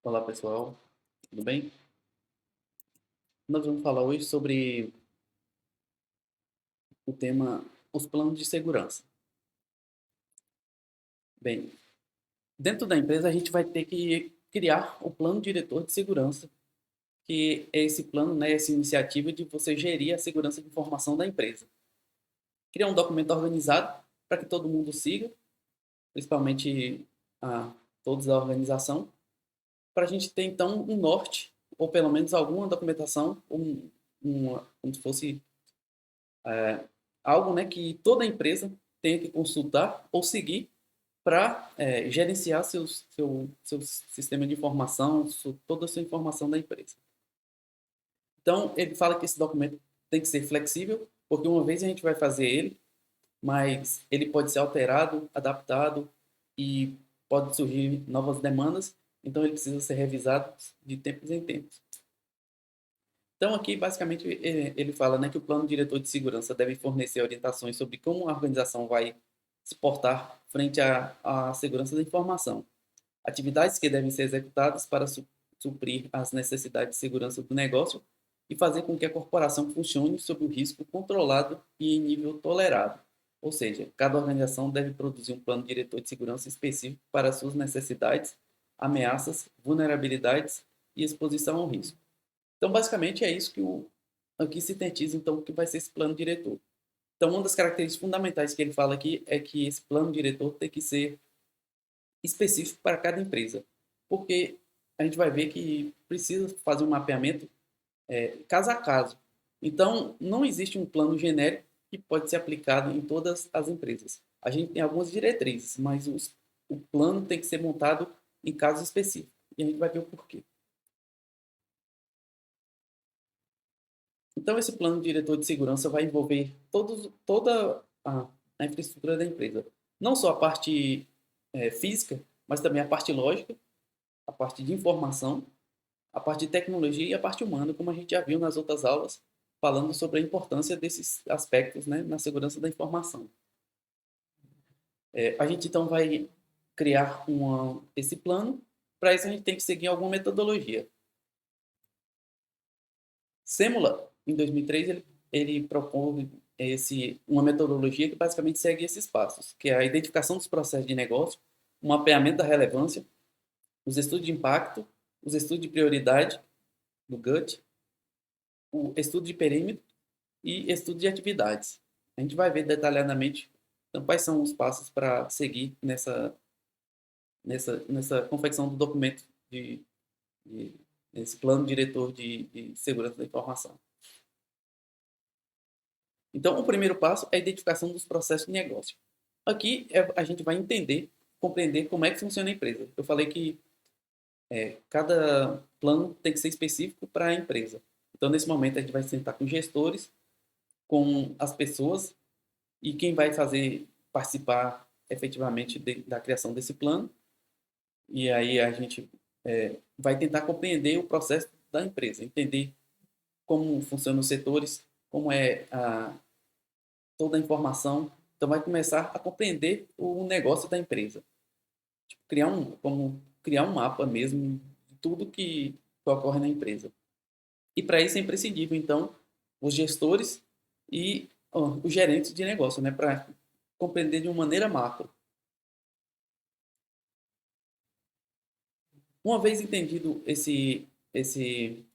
Olá pessoal, tudo bem? Nós vamos falar hoje sobre o tema os planos de segurança. Bem, dentro da empresa a gente vai ter que criar o plano diretor de segurança, que é esse plano, né, essa iniciativa de você gerir a segurança de informação da empresa. Criar um documento organizado para que todo mundo siga, principalmente a todos da organização, para a gente ter então um norte, ou pelo menos alguma documentação, como se fosse algo, né, que toda empresa tenha que consultar ou seguir para gerenciar seu sistema de informação, toda a sua informação da empresa. Então, ele fala que esse documento tem que ser flexível, porque uma vez a gente vai fazer ele, mas ele pode ser alterado, adaptado e pode surgir novas demandas, então ele precisa ser revisado de tempos em tempos. Então, aqui, basicamente, ele fala, né, que o plano diretor de segurança deve fornecer orientações sobre como a organização vai se portar frente à segurança da informação, atividades que devem ser executadas para suprir as necessidades de segurança do negócio e fazer com que a corporação funcione sob o risco controlado e em nível tolerado. Ou seja, cada organização deve produzir um plano diretor de segurança específico para suas necessidades, ameaças, vulnerabilidades e exposição ao risco. Então, basicamente, é isso que aqui sintetiza então, o que vai ser esse plano diretor. Então, uma das características fundamentais que ele fala aqui é que esse plano diretor tem que ser específico para cada empresa, porque a gente vai ver que precisa fazer um mapeamento caso a caso. Então, não existe um plano genérico que pode ser aplicado em todas as empresas. A gente tem algumas diretrizes, mas o plano tem que ser montado em casos específicos. E a gente vai ver o porquê. Então, esse plano diretor de segurança vai envolver toda a infraestrutura da empresa. Não só a parte física, mas também a parte lógica, a parte de informação, a parte de tecnologia e a parte humana, como a gente já viu nas outras aulas, falando sobre a importância desses aspectos, né, na segurança da informação. A gente então vai criar esse plano. Para isso, a gente tem que seguir alguma metodologia. Semula, em 2003, ele propôs uma metodologia que basicamente segue esses passos, que é a identificação dos processos de negócio, o mapeamento da relevância, os estudos de impacto, os estudos de prioridade do GUT, o estudo de perímetro e estudo de atividades. A gente vai ver detalhadamente então, quais são os passos para seguir nessa confecção do documento de, desse plano diretor de segurança da informação. Então, o primeiro passo é a identificação dos processos de negócio. Aqui a gente vai entender, compreender como é que funciona a empresa. Eu falei que cada plano tem que ser específico para a empresa. Então, nesse momento, a gente vai sentar com gestores, com as pessoas e quem vai participar efetivamente da criação desse plano. E aí a gente vai tentar compreender o processo da empresa, entender como funcionam os setores, como é toda a informação. Então vai começar a compreender o negócio da empresa. Tipo, criar um mapa mesmo de tudo que ocorre na empresa. E para isso é imprescindível, então, os gestores e os gerentes de negócio, né, para compreender de uma maneira macro. Uma vez entendido esse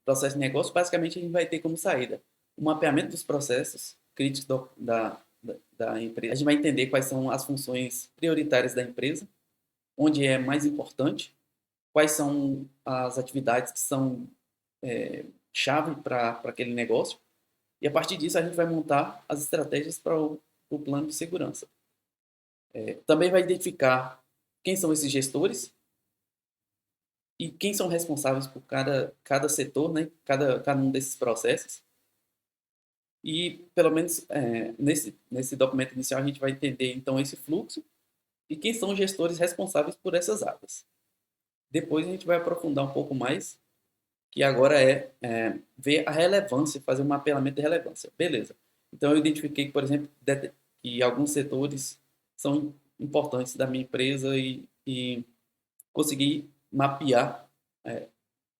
processo de negócio, basicamente a gente vai ter como saída o mapeamento dos processos críticos da empresa. A gente vai entender quais são as funções prioritárias da empresa, onde é mais importante, quais são as atividades que são chave para aquele negócio, e a partir disso a gente vai montar as estratégias para o plano de segurança. Também vai identificar quem são esses gestores e quem são responsáveis por cada setor, né? Cada um desses processos. E, pelo menos, nesse documento inicial, a gente vai entender, então, esse fluxo e quem são os gestores responsáveis por essas áreas. Depois, a gente vai aprofundar um pouco mais, que agora ver a relevância, fazer um mapeamento de relevância. Beleza. Então, eu identifiquei que, por exemplo, que alguns setores são importantes da minha empresa e consegui mapear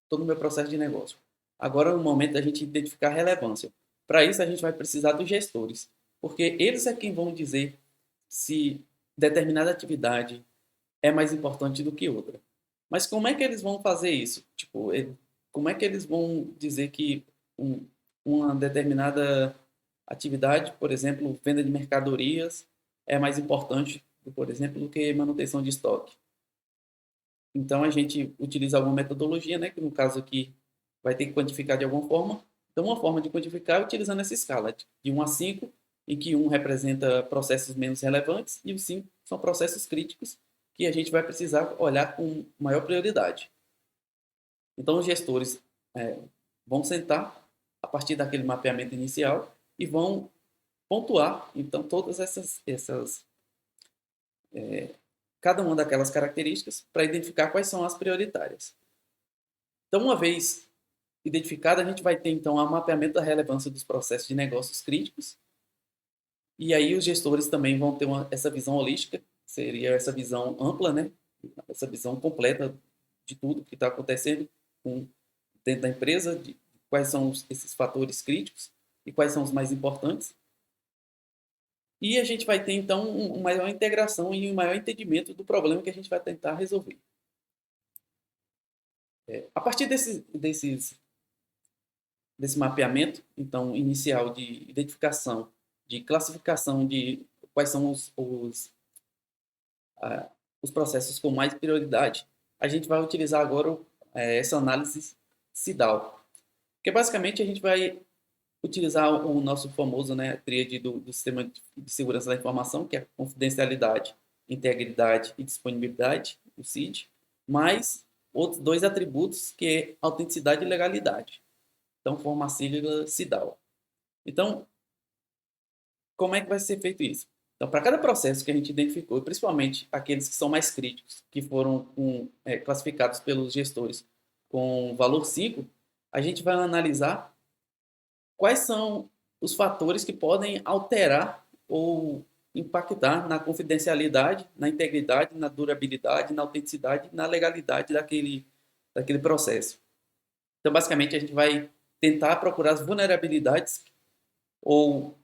todo o meu processo de negócio. Agora é o momento da gente identificar a relevância. Para isso, a gente vai precisar dos gestores, porque eles é quem vão dizer se determinada atividade é mais importante do que outra. Mas como é que eles vão fazer isso? Tipo, como é que eles vão dizer que uma determinada atividade, por exemplo, venda de mercadorias, é mais importante, por exemplo, do que manutenção de estoque? Então a gente utiliza alguma metodologia, né, que no caso aqui vai ter que quantificar de alguma forma. Então uma forma de quantificar é utilizando essa escala de 1 a 5, em que 1 representa processos menos relevantes e os 5 são processos críticos que a gente vai precisar olhar com maior prioridade. Então os gestores é, vão sentar a partir daquele mapeamento inicial e vão pontuar então todas essas cada uma daquelas características para identificar quais são as prioritárias. Então, uma vez identificada, a gente vai ter então o mapeamento da relevância dos processos de negócios críticos. E aí os gestores também vão ter essa visão holística, seria essa visão ampla, né? Essa visão completa de tudo que está acontecendo dentro da empresa, de quais são esses fatores críticos e quais são os mais importantes. E a gente vai ter, então, uma maior integração e um maior entendimento do problema que a gente vai tentar resolver. A partir desse mapeamento, então, inicial de identificação, de classificação de quais são os processos com mais prioridade, a gente vai utilizar agora essa análise CIDAL, que basicamente a gente vai utilizar o nosso famoso, né, tríade do sistema de segurança da informação, que é confidencialidade, integridade e disponibilidade, o CID, mais outros 2 atributos, que é autenticidade e legalidade. Então, forma a sigla CIDAL. Então, como é que vai ser feito isso? Então, para cada processo que a gente identificou, principalmente aqueles que são mais críticos, que foram classificados pelos gestores com valor 5, a gente vai analisar quais são os fatores que podem alterar ou impactar na confidencialidade, na integridade, na durabilidade, na autenticidade, na legalidade daquele processo. Então, basicamente, a gente vai tentar procurar as vulnerabilidades ou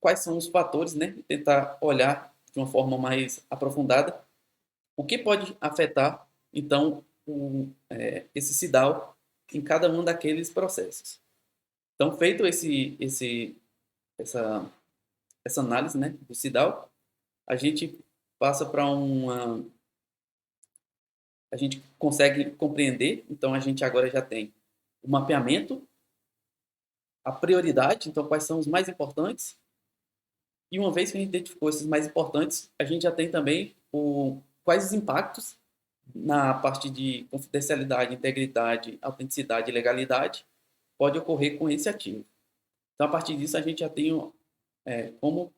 quais são os fatores, né? Tentar olhar de uma forma mais aprofundada o que pode afetar, então, esse CIDAL em cada um daqueles processos. Então, feito essa análise, né, do CIDAL, a gente passa para a gente consegue compreender, então a gente agora já tem o mapeamento, a prioridade, então quais são os mais importantes, e uma vez que a gente identificou esses mais importantes, a gente já tem também quais os impactos na parte de confidencialidade, integridade, autenticidade e legalidade pode ocorrer com esse ativo. Então, a partir disso, a gente já tem como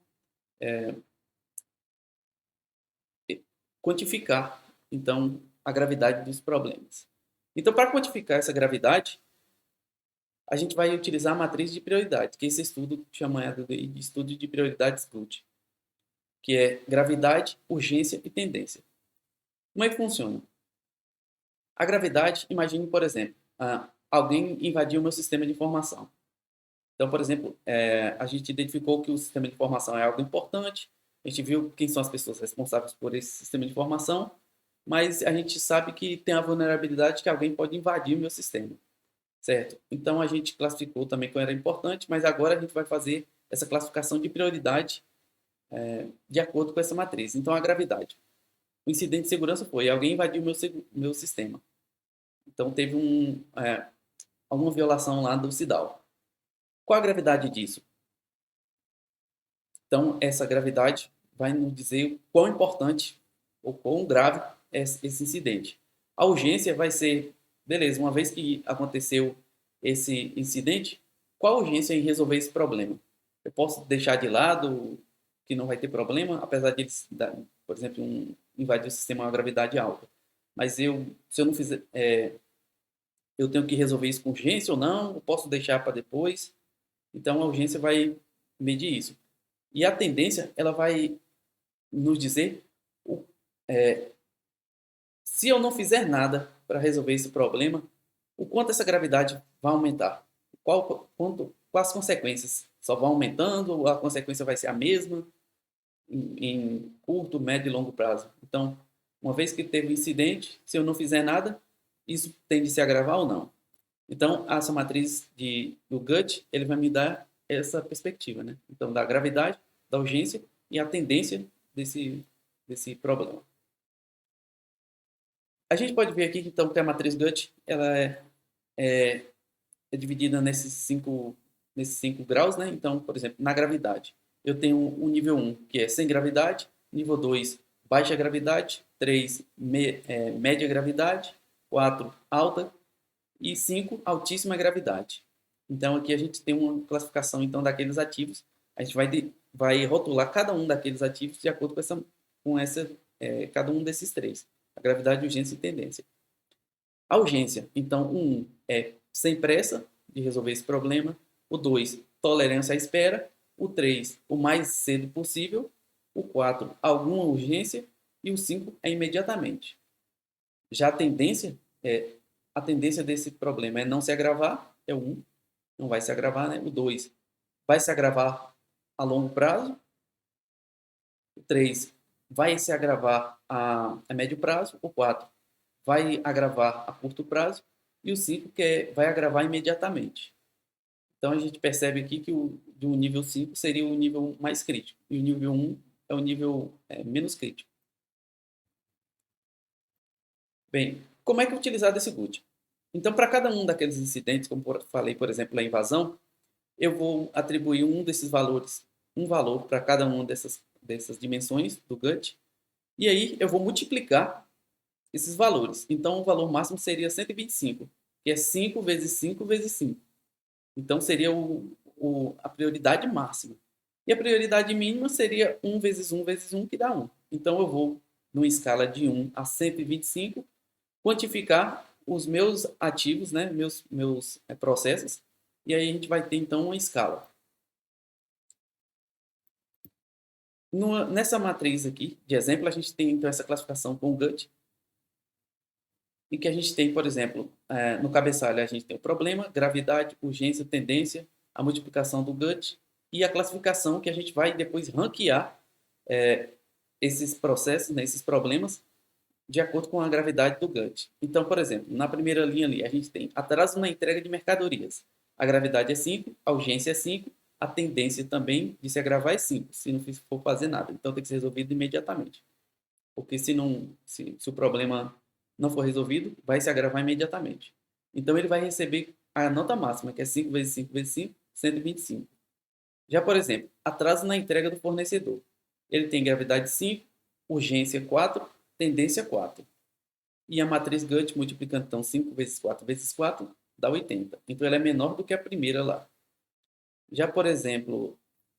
quantificar, então, a gravidade dos problemas. Então, para quantificar essa gravidade, a gente vai utilizar a matriz de prioridade, que é esse estudo chamado de estudo de prioridades GUT, que é gravidade, urgência e tendência. Como é que funciona? A gravidade, imagine, por exemplo, alguém invadiu o meu sistema de informação. Então, por exemplo, a gente identificou que o sistema de informação é algo importante, a gente viu quem são as pessoas responsáveis por esse sistema de informação, mas a gente sabe que tem a vulnerabilidade que alguém pode invadir o meu sistema, certo? Então, a gente classificou também que era importante, mas agora a gente vai fazer essa classificação de prioridade de acordo com essa matriz. Então, a gravidade. O incidente de segurança foi alguém invadiu o meu sistema. Então, teve alguma violação lá do CIDAL. Qual a gravidade disso? Então, essa gravidade vai nos dizer o quão importante ou quão grave é esse incidente. A urgência vai ser, beleza, uma vez que aconteceu esse incidente, qual a urgência em resolver esse problema? Eu posso deixar de lado que não vai ter problema, apesar de, por exemplo, invadir o sistema a uma gravidade alta. Mas se eu não fizer, eu tenho que resolver isso com urgência ou não? Eu posso deixar para depois? Então, a urgência vai medir isso. E a tendência, ela vai nos dizer se eu não fizer nada para resolver esse problema, O quanto essa gravidade vai aumentar? Quais consequências? Só vão aumentando ou a consequência vai ser a mesma em curto, médio e longo prazo? Então, uma vez que teve um incidente, se eu não fizer nada, isso tende a se agravar ou não? Então, essa matriz do GUT, ele vai me dar essa perspectiva, né? Então, da gravidade, da urgência e a tendência desse problema. A gente pode ver aqui, então, que a matriz GUT, ela é, é dividida nesses cinco graus, né? Então, por exemplo, na gravidade, eu tenho o nível 1, que é sem gravidade, nível 2, baixa gravidade, 3, média gravidade, 4, alta, e 5, altíssima gravidade. Então, aqui a gente tem uma classificação então daqueles ativos. A gente vai rotular cada um daqueles ativos de acordo com cada um desses três. A gravidade, urgência e tendência. A urgência, então, o 1 é sem pressa de resolver esse problema. O 2, tolerância à espera. O 3, o mais cedo possível. O 4, alguma urgência. E o 5 é imediatamente. Já a tendência desse problema é não se agravar, é o 1, não vai se agravar, né? O 2 vai se agravar a longo prazo, o 3 vai se agravar a médio prazo, o 4 vai agravar a curto prazo e o 5 vai agravar imediatamente. Então a gente percebe aqui que do nível 5 seria o nível mais crítico e o nível 1 é o nível menos crítico. Bem, como é que é utilizado esse GUT? Então, para cada um daqueles incidentes, como falei, por exemplo, a invasão, eu vou atribuir um desses valores, um valor para cada uma dessas dimensões do GUT, e aí eu vou multiplicar esses valores. Então, o valor máximo seria 125, que é 5 vezes 5 vezes 5. Então, seria a prioridade máxima. E a prioridade mínima seria 1 vezes 1 vezes 1, que dá 1. Então, eu vou, numa escala de 1 a 125, quantificar os meus ativos, né, meus processos, e aí a gente vai ter então uma escala. Nessa matriz aqui de exemplo, a gente tem então essa classificação com o GUT, em que a gente tem, por exemplo, no cabeçalho a gente tem o problema, gravidade, urgência, tendência, a multiplicação do GUT e a classificação que a gente vai depois ranquear esses processos, né, esses problemas, de acordo com a gravidade do GUT. Então, por exemplo, na primeira linha ali, a gente tem atraso na entrega de mercadorias. A gravidade é 5, a urgência é 5, a tendência também de se agravar é 5, se não for fazer nada. Então, tem que ser resolvido imediatamente. Porque se o problema não for resolvido, vai se agravar imediatamente. Então, ele vai receber a nota máxima, que é 5 vezes 5 vezes 5, 125. Já, por exemplo, atraso na entrega do fornecedor. Ele tem gravidade 5, urgência 4, tendência 4. E a matriz GUT multiplicando então 5 vezes 4 vezes 4 dá 80. Então ela é menor do que a primeira lá. Já, por exemplo,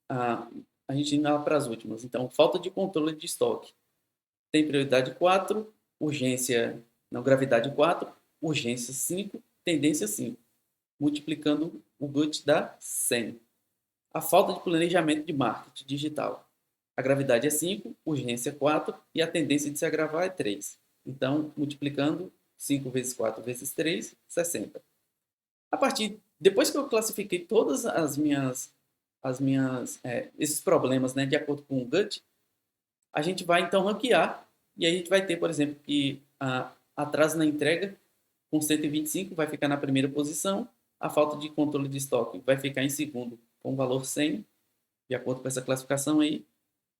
a gente indo lá para as últimas. Então, falta de controle de estoque. Tem prioridade 4, urgência, não, gravidade 4, urgência 5, tendência 5. Multiplicando o GUT dá 100. A falta de planejamento de marketing digital. A gravidade é 5, urgência 4 e a tendência de se agravar é 3. Então, multiplicando 5 vezes 4 vezes 3, 60. Depois que eu classifiquei todas esses problemas, né, de acordo com o GUT, a gente vai então ranquear e aí a gente vai ter, por exemplo, que atraso na entrega com 125 vai ficar na primeira posição, a falta de controle de estoque vai ficar em segundo com o valor 100, de acordo com essa classificação aí.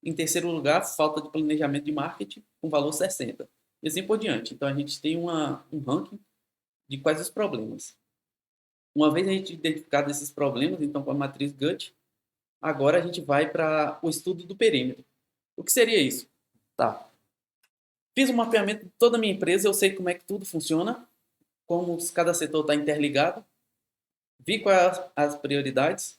Em terceiro lugar, falta de planejamento de marketing com valor 60. E assim por diante. Então, a gente tem um ranking de quais os problemas. Uma vez a gente identificado esses problemas, então, com a matriz GUT, agora a gente vai para o estudo do perímetro. O que seria isso? Tá. Fiz um mapeamento de toda a minha empresa, eu sei como é que tudo funciona, como cada setor está interligado, vi quais as prioridades,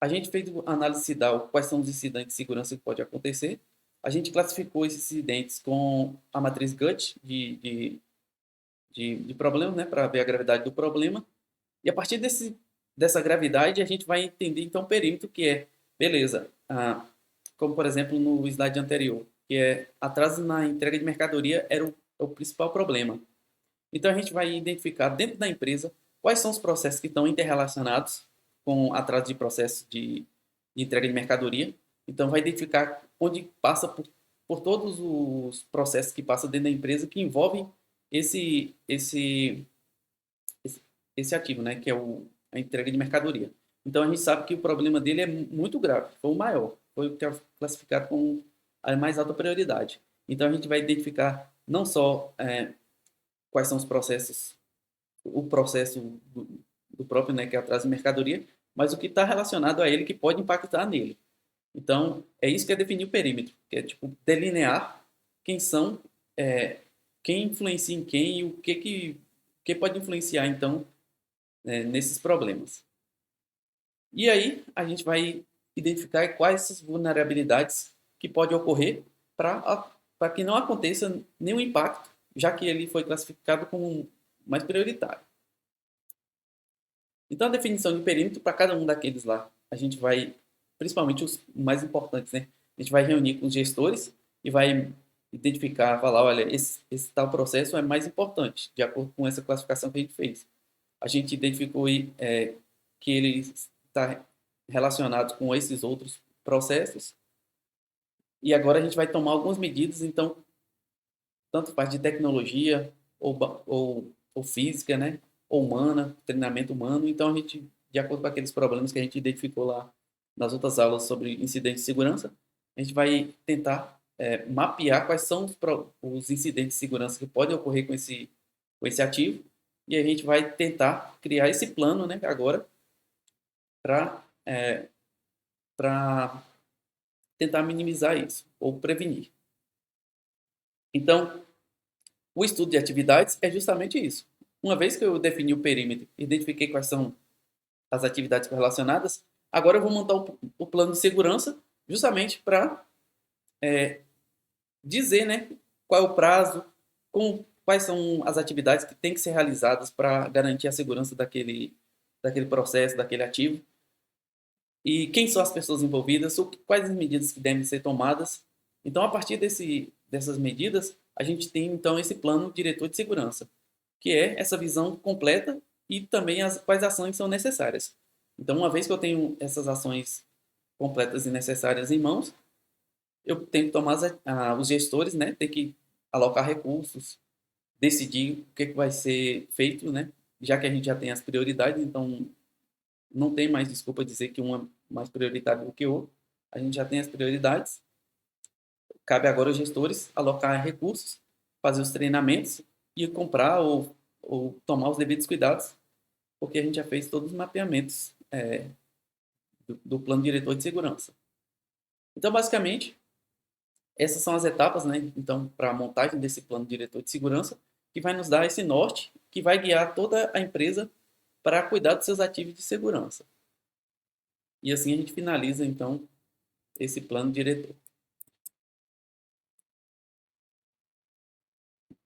a gente fez a análise CIDAL, quais são os incidentes de segurança que pode acontecer. A gente classificou esses incidentes com a matriz GUT de problemas, né, para ver a gravidade do problema. E a partir dessa gravidade, a gente vai entender, então, o perímetro, que é, beleza, como, por exemplo, no slide anterior, que é atraso na entrega de mercadoria era o principal problema. Então, a gente vai identificar dentro da empresa quais são os processos que estão interrelacionados com atraso de processo de entrega de mercadoria. Então, vai identificar onde passa por todos os processos que passam dentro da empresa que envolvem esse, esse, esse, esse ativo, né, que é a entrega de mercadoria. Então, a gente sabe que o problema dele é muito grave, foi o maior, foi o que é classificado como a mais alta prioridade. Então, a gente vai identificar não só quais são os processos, o processo do próprio, né, que é atraso de mercadoria, mas o que está relacionado a ele que pode impactar nele. Então, é isso que é definir o perímetro, que é tipo delinear quem são, quem influencia em quem e que pode influenciar então nesses problemas. E aí a gente vai identificar quais essas vulnerabilidades que podem ocorrer para que não aconteça nenhum impacto, já que ele foi classificado como mais prioritário. Então, a definição de perímetro para cada um daqueles lá, a gente vai, principalmente os mais importantes, né? A gente vai reunir com os gestores e vai identificar, falar, olha, esse tal processo é mais importante, de acordo com essa classificação que a gente fez. A gente identificou que ele está relacionado com esses outros processos e agora a gente vai tomar algumas medidas, então, tanto parte de tecnologia ou física, né? Ou humana, treinamento humano. Então, a gente, de acordo com aqueles problemas que a gente identificou lá nas outras aulas sobre incidentes de segurança, a gente vai tentar mapear quais são os incidentes de segurança que podem ocorrer com esse ativo e a gente vai tentar criar esse plano, né, agora, para para tentar minimizar isso ou prevenir. Então, o estudo de atividades é justamente isso. Uma vez que eu defini o perímetro, identifiquei quais são as atividades correlacionadas, agora eu vou montar o plano de segurança justamente para dizer, né, qual é o prazo, quais são as atividades que têm que ser realizadas para garantir a segurança daquele processo, daquele ativo, e quem são as pessoas envolvidas, quais as medidas que devem ser tomadas. Então, a partir dessas medidas, a gente tem então esse plano diretor de segurança, que é essa visão completa e também quais ações são necessárias. Então, uma vez que eu tenho essas ações completas e necessárias em mãos, eu tenho que tomar os gestores, né, tem que alocar recursos, decidir o que vai ser feito, né, já que a gente já tem as prioridades, então não tem mais desculpa dizer que uma é mais prioritária do que outra. A gente já tem as prioridades. Cabe agora aos gestores alocar recursos, fazer os treinamentos e comprar ou tomar os devidos cuidados, porque a gente já fez todos os mapeamentos do plano diretor de segurança. Então, basicamente, essas são as etapas, né? Então, para a montagem desse plano diretor de segurança, que vai nos dar esse norte, que vai guiar toda a empresa para cuidar dos seus ativos de segurança. E assim a gente finaliza, então, esse plano diretor.